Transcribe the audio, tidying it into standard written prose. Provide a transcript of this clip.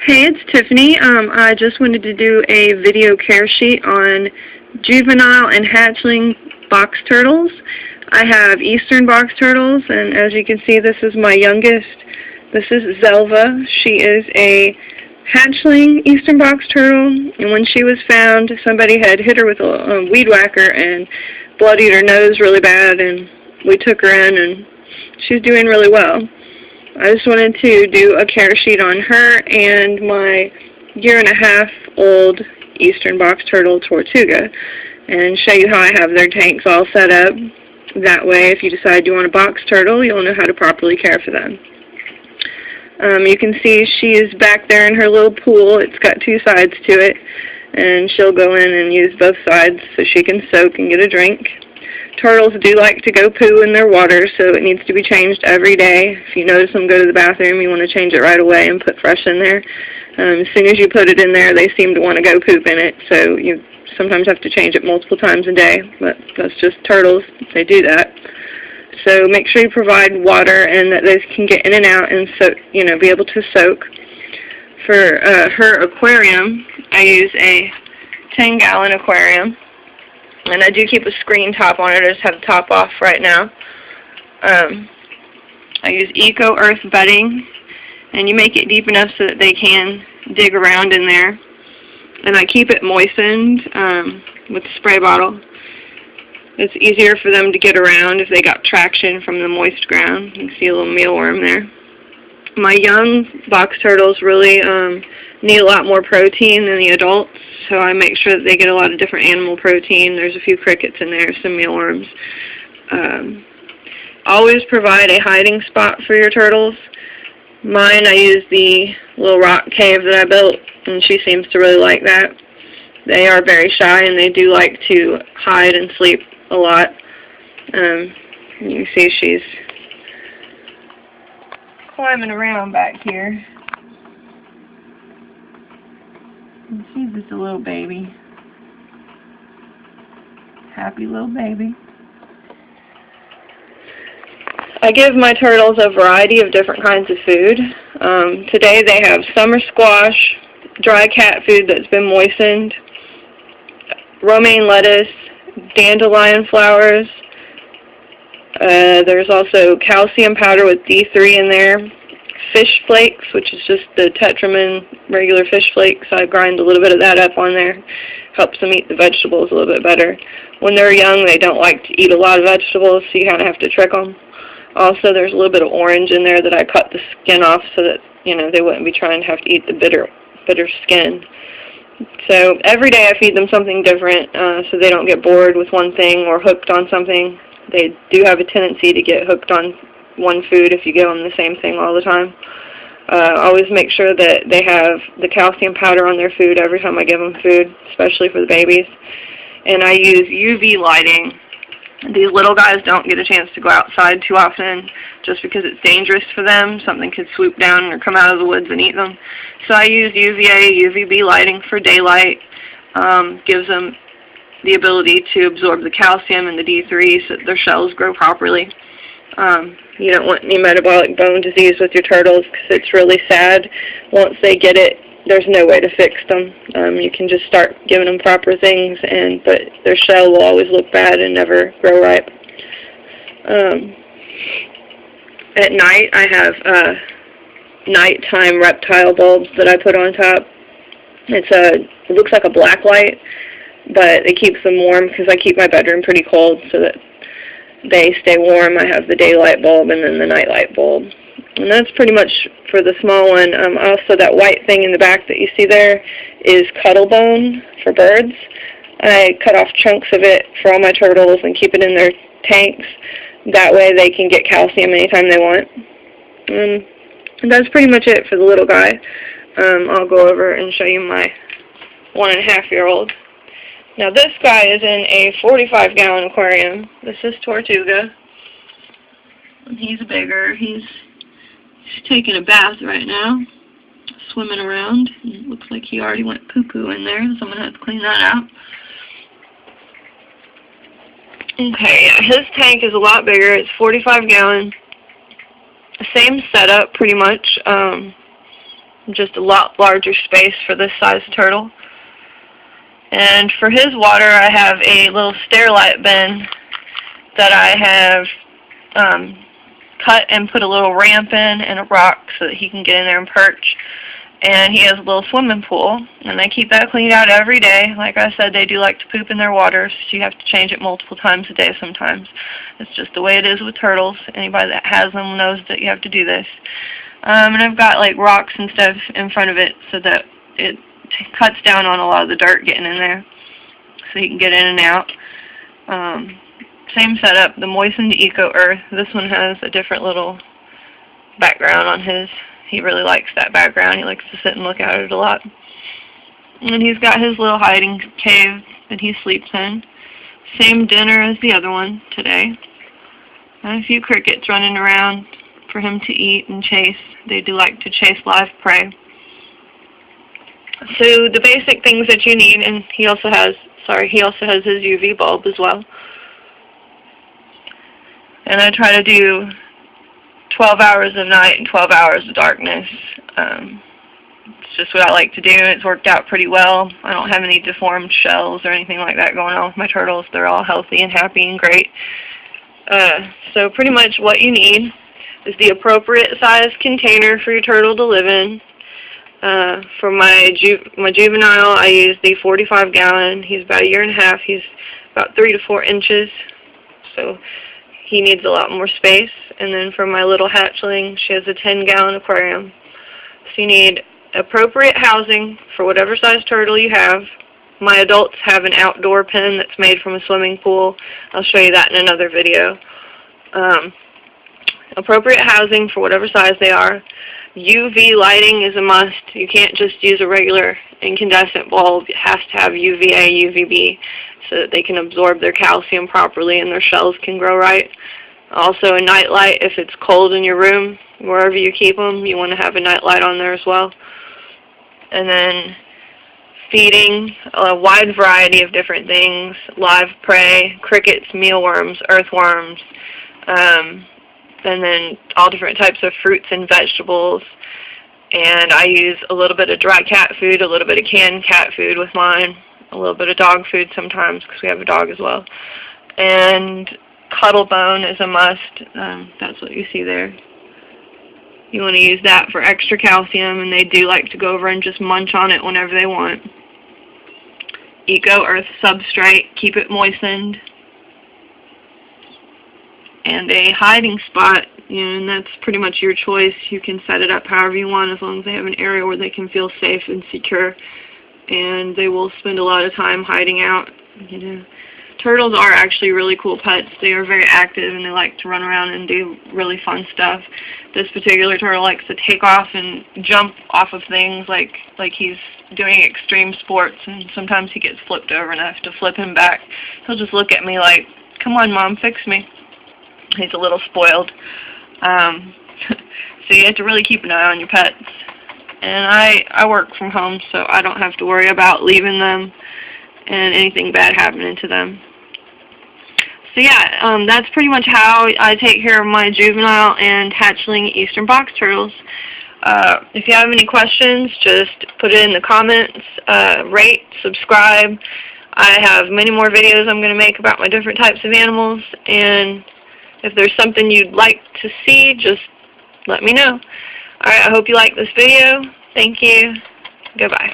Hey, it's Tiffany. I just wanted to do a video care sheet on juvenile and hatchling box turtles. I have eastern box turtles, and as you can see, this is my youngest. This is Zelva. She is a hatchling eastern box turtle, and when she was found, somebody had hit her with a weed whacker and bloodied her nose really bad, and we took her in, and she's doing really well. I just wanted to do a care sheet on her and my 1.5-year-old eastern box turtle, Tortuga, and show you how I have their tanks all set up. That way, if you decide you want a box turtle, you'll know how to properly care for them. You can see she's back there in her little pool. It's got two sides to it, and she'll go in and use both sides so she can soak and get a drink. Turtles do like to go poo in their water, so it needs to be changed every day. If you notice them go to the bathroom, you want to change it right away and put fresh in there. As soon as you put it in there, they seem to want to go poop in it, so you sometimes have to change it multiple times a day, but that's just turtles. They do that. So make sure you provide water and that they can get in and out and so, be able to soak. For her aquarium, I use a 10-gallon aquarium. And I do keep a screen top on it. I just have the top off right now. I use Eco Earth bedding, and you make it deep enough so that they can dig around in there. And I keep it moistened with the spray bottle. It's easier for them to get around if they got traction from the moist ground. You can see a little mealworm there. My young box turtles really need a lot more protein than the adults, so I make sure that they get a lot of different animal protein. There's a few crickets in there, some mealworms. Always provide a hiding spot for your turtles. Mine, I use the little rock cave that I built, and she seems to really like that. They are very shy, and they do like to hide and sleep a lot. You can see she's climbing around back here. And she's just a little baby. Happy little baby. I give my turtles a variety of different kinds of food. Today they have summer squash, dry cat food that's been moistened, romaine lettuce, dandelion flowers. There's also calcium powder with D3 in there, fish flakes, which is just the Tetramin regular fish flakes. I grind a little bit of that up on there. Helps them eat the vegetables a little bit better. When they're young, they don't like to eat a lot of vegetables, so you kind of have to trick them. Also, there's a little bit of orange in there that I cut the skin off so that, they wouldn't be trying to have to eat the bitter skin. So every day I feed them something different so they don't get bored with one thing or hooked on something. They do have a tendency to get hooked on one food if you give them the same thing all the time. Always make sure that they have the calcium powder on their food every time I give them food, especially for the babies. And I use UV lighting. These little guys don't get a chance to go outside too often just because it's dangerous for them. Something could swoop down or come out of the woods and eat them. So I use UVA, UVB lighting for daylight. Gives them the ability to absorb the calcium and the D3 so that their shells grow properly. You don't want any metabolic bone disease with your turtles because it's really sad. Once they get it, there's no way to fix them. You can just start giving them proper things, but their shell will always look bad and never grow ripe. At night, I have nighttime reptile bulbs that I put on top. It looks like a black light, but it keeps them warm because I keep my bedroom pretty cold so that they stay warm. I have the daylight bulb and then the nightlight bulb. And that's pretty much for the small one. Also, that white thing in the back that you see there is cuttle bone for birds. I cut off chunks of it for all my turtles and keep it in their tanks. That way they can get calcium anytime they want. And that's pretty much it for the little guy. I'll go over and show you my 1.5-year-old. Now this guy is in a 45-gallon aquarium. This is Tortuga. And he's bigger. He's taking a bath right now, swimming around. It looks like he already went poo-poo in there, so I'm going to have to clean that out. Okay, yeah, his tank is a lot bigger. It's 45 gallon. Same setup, pretty much. just a lot larger space for this size turtle. And for his water, I have a little Sterilite bin that I have cut and put a little ramp in and a rock so that he can get in there and perch. And he has a little swimming pool, and I keep that cleaned out every day. Like I said, they do like to poop in their water, so you have to change it multiple times a day sometimes. It's just the way it is with turtles. Anybody that has them knows that you have to do this. And I've got like rocks and stuff in front of it so that it cuts down on a lot of the dirt getting in there, so he can get in and out. Same setup, the moistened eco earth. This one has a different little background on his. He really likes that background. He likes to sit and look at it a lot. And he's got his little hiding cave that he sleeps in. Same dinner as the other one today. And a few crickets running around for him to eat and chase. They do like to chase live prey. So the basic things that you need, and he also has his UV bulb as well. And I try to do 12 hours of night and 12 hours of darkness. It's just what I like to do. It's worked out pretty well. I don't have any deformed shells or anything like that going on with my turtles. They're all healthy and happy and great. So pretty much what you need is the appropriate size container for your turtle to live in. For my juvenile, I use the 45 gallon. He's about 1.5 years. He's about 3 to 4 inches. So he needs a lot more space. And then for my little hatchling, she has a 10-gallon aquarium. So you need appropriate housing for whatever size turtle you have. My adults have an outdoor pen that's made from a swimming pool. I'll show you that in another video. Appropriate housing for whatever size they are. UV lighting is a must. You can't just use a regular incandescent bulb. It has to have UVA, UVB so that they can absorb their calcium properly and their shells can grow right. Also a night light. If it's cold in your room, wherever you keep them, you want to have a night light on there as well. And then feeding a wide variety of different things, live prey, crickets, mealworms, earthworms, and then all different types of fruits and vegetables. And I use a little bit of dry cat food, a little bit of canned cat food with mine, a little bit of dog food sometimes because we have a dog as well. And cuddle bone is a must. That's what you see there. You want to use that for extra calcium, and they do like to go over and just munch on it whenever they want. Eco Earth substrate, keep it moistened. And a hiding spot, and that's pretty much your choice. You can set it up however you want as long as they have an area where they can feel safe and secure. And they will spend a lot of time hiding out. You know, turtles are actually really cool pets. They are very active and they like to run around and do really fun stuff. This particular turtle likes to take off and jump off of things like he's doing extreme sports, and sometimes he gets flipped over and I have to flip him back. He'll just look at me like, "Come on, Mom, fix me." He's a little spoiled. So you have to really keep an eye on your pets. And I work from home, so I don't have to worry about leaving them and anything bad happening to them. So yeah, that's pretty much how I take care of my juvenile and hatchling eastern box turtles. If you have any questions, just put it in the comments, rate, subscribe. I have many more videos I'm going to make about my different types of animals, and if there's something you'd like to see, just let me know. Alright, I hope you liked this video. Thank you. Goodbye.